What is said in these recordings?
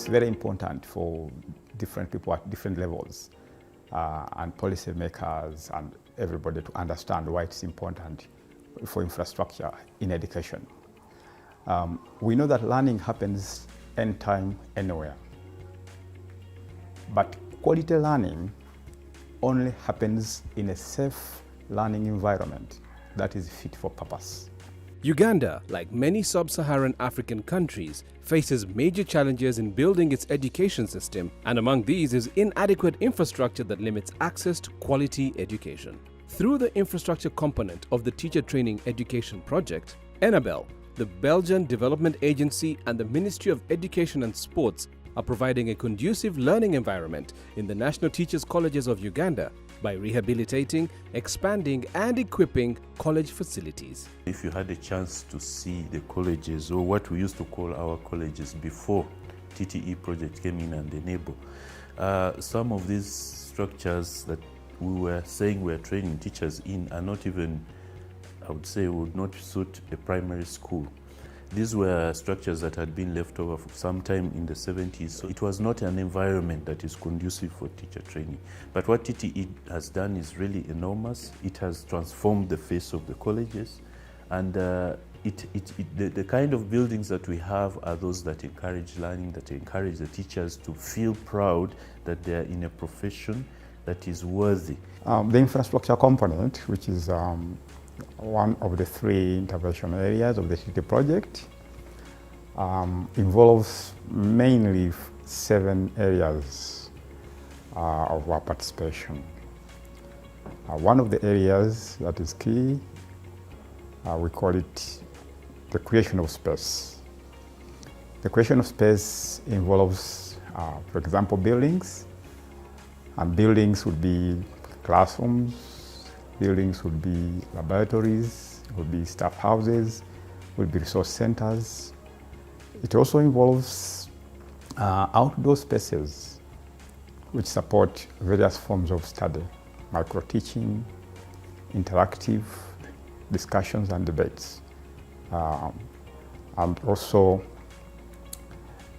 it's very important for different people at different levels and policy makers and everybody to understand why it's important for infrastructure in education. We know that learning happens anytime, anywhere. But quality learning only happens in a safe learning environment that is fit for purpose. Uganda, like many sub-Saharan African countries, faces major challenges in building its education system, and among these is inadequate infrastructure that limits access to quality education. Through the infrastructure component of the Teacher Training Education Project, ENABEL, the Belgian Development Agency and the Ministry of Education and Sports are providing a conducive learning environment in the National Teachers Colleges of Uganda by rehabilitating, expanding and equipping college facilities. If you had a chance to see the colleges, or what we used to call our colleges before TTE project came in and enabled, some of these structures that we were saying we're training teachers in are not even, I would say, would not suit a primary school. These were structures that had been left over for some time in the 70s, so it was not an environment that is conducive for teacher training. But what TTE has done is really enormous. It has transformed the face of the colleges, and the kind of buildings that we have are those that encourage learning, that encourage the teachers to feel proud that they are in a profession that is worthy. The infrastructure component, which is one of the 3 intervention areas of the TTE project, involves mainly 7 areas of our participation. One of the areas that is key, we call it the creation of space. The creation of space involves, for example, buildings, and buildings would be classrooms, buildings would be laboratories, would be staff houses, would be resource centers. It also involves outdoor spaces which support various forms of study, micro-teaching, interactive discussions and debates. And also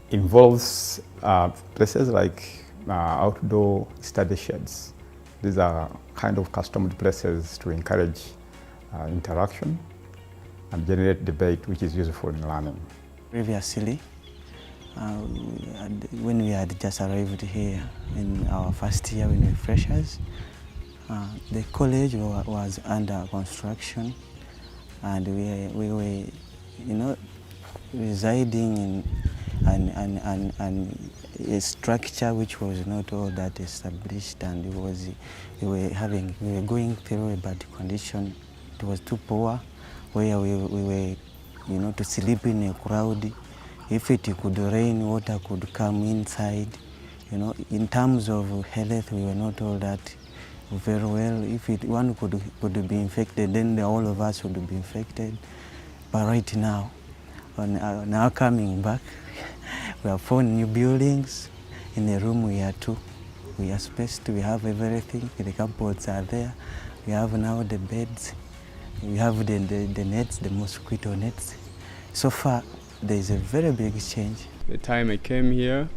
involves places like outdoor study sheds. These are kind of customed places to encourage interaction and generate debate, which is useful in learning. Previously, when we had just arrived here in our first year when we were freshers, the college was under construction, and we were, residing in a structure which was not all that established, and we were going through a bad condition. It was too poor, where we were, to sleep in a crowd. If it could rain, water could come inside. In terms of health, we were not all that very well. If one could be infected, then all of us would be infected. But right now, now coming back, we have 4 new buildings. In the room we are 2. We are spaced, we have everything. The cupboards are there. We have now the beds. We have the nets, the mosquito nets. So far, there is a very big change. The time I came here,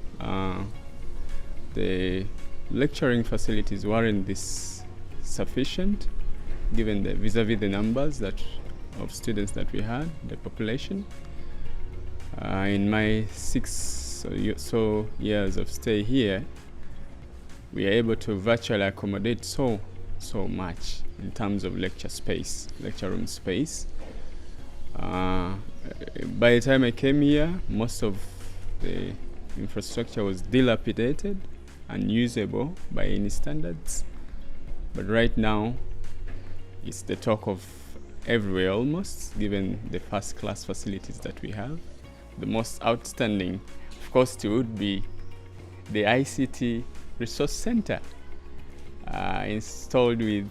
the lecturing facilities weren't this sufficient, given the vis-a-vis the numbers of students that we had, the population. In my 6 or so years of stay here, we are able to virtually accommodate so much in terms of lecture room space. By the time I came here, most of the infrastructure was dilapidated, unusable by any standards. But right now, it's the talk of everywhere almost, given the first-class facilities that we have. The most outstanding, of course, it would be the ICT Resource Center, installed with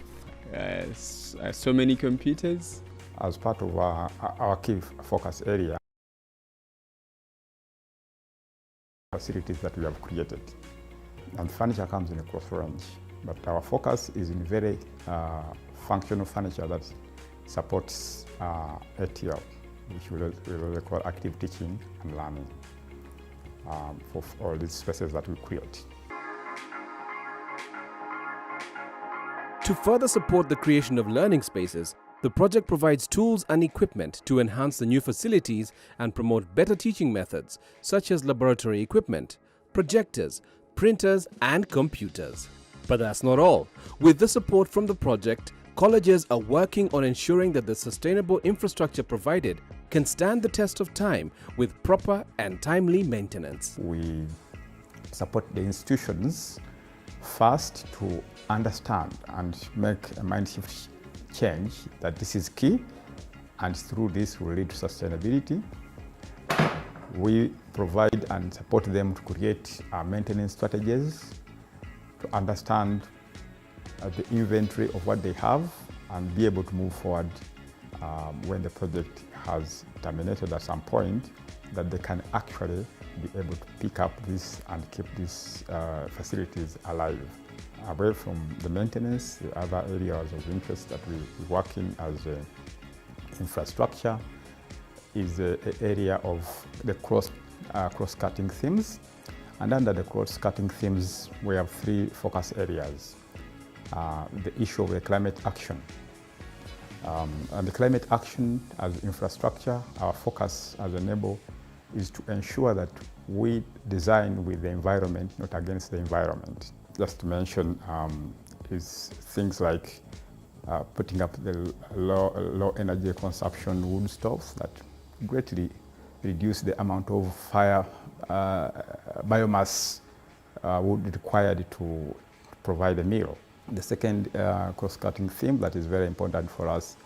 so many computers. As part of our key focus area, facilities that we have created. And furniture comes in a cross range, but our focus is in very functional furniture that supports ATL, which we call active teaching and learning. for all these spaces that we create. To further support the creation of learning spaces, the project provides tools and equipment to enhance the new facilities and promote better teaching methods, such as laboratory equipment, projectors, printers, and computers. But that's not all. With the support from the project, colleges are working on ensuring that the sustainable infrastructure provided can stand the test of time with proper and timely maintenance. We support the institutions first to understand and make a mind shift change that this is key, and through this will lead to sustainability. We provide and support them to create maintenance strategies, to understand the inventory of what they have and be able to move forward when the project has terminated at some point, that they can actually be able to pick up this and keep these facilities alive. Away from the maintenance, the other areas of interest that we work in as infrastructure is the area of the cross-cutting themes. And under the cross-cutting themes, we have three focus areas. The issue of the climate action. And the climate action as infrastructure, our focus as a NABO is to ensure that we design with the environment, not against the environment. Just to mention is things like putting up the low energy consumption wood stoves that greatly reduce the amount of fire biomass wood required to provide a meal. The second cross-cutting theme that is very important for us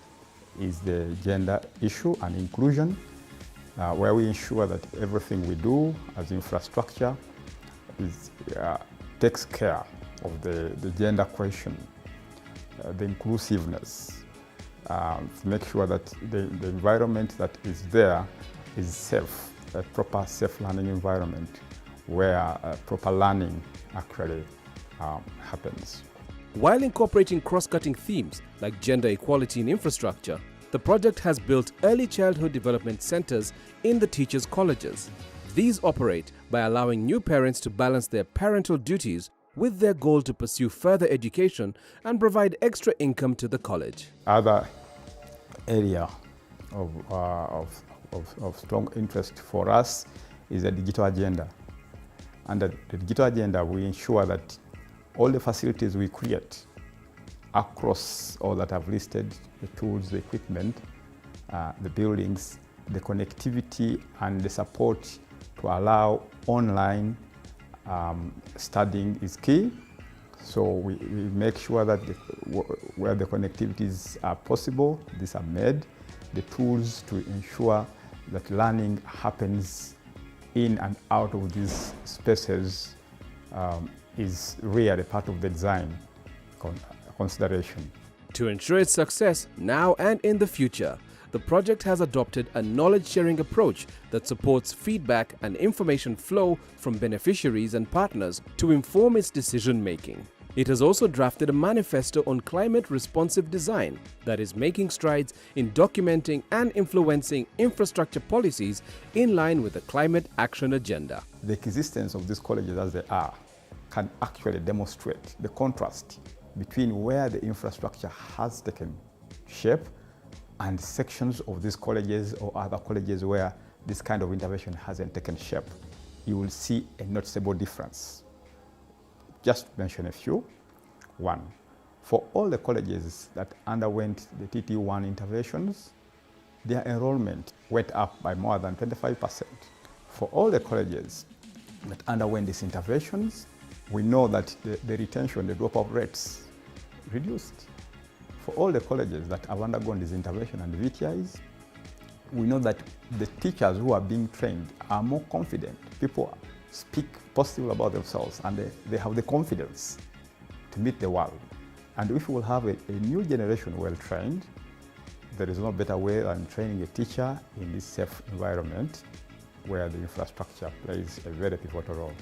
is the gender issue and inclusion, where we ensure that everything we do as infrastructure takes care of the gender question, the inclusiveness, to make sure that the environment that is there is safe, a proper safe learning environment where proper learning actually happens. While incorporating cross-cutting themes like gender equality in infrastructure, the project has built early childhood development centers in the teachers' colleges. These operate by allowing new parents to balance their parental duties with their goal to pursue further education and provide extra income to the college. Other area of strong interest for us is the digital agenda. Under the digital agenda, we ensure that all the facilities we create across all that I've listed, the tools, the equipment, the buildings, the connectivity and the support to allow online studying is key. So we make sure that where the connectivities are possible, these are made. The tools to ensure that learning happens in and out of these spaces is really part of the design consideration. To ensure its success now and in the future, the project has adopted a knowledge-sharing approach that supports feedback and information flow from beneficiaries and partners to inform its decision-making. It has also drafted a manifesto on climate-responsive design that is making strides in documenting and influencing infrastructure policies in line with the climate action agenda. The existence of these colleges as they are can actually demonstrate the contrast between where the infrastructure has taken shape and sections of these colleges or other colleges where this kind of intervention hasn't taken shape. You will see a noticeable difference. Just to mention a few. One, for all the colleges that underwent the TT1 interventions, their enrollment went up by more than 25%. For all the colleges that underwent these interventions, we know that the retention, the dropout rates reduced. For all the colleges that have undergone this intervention and the VTIs, we know that the teachers who are being trained are more confident. People speak positive about themselves and they have the confidence to meet the world. And if we will have a new generation well trained, there is no better way than training a teacher in this safe environment where the infrastructure plays a very pivotal role.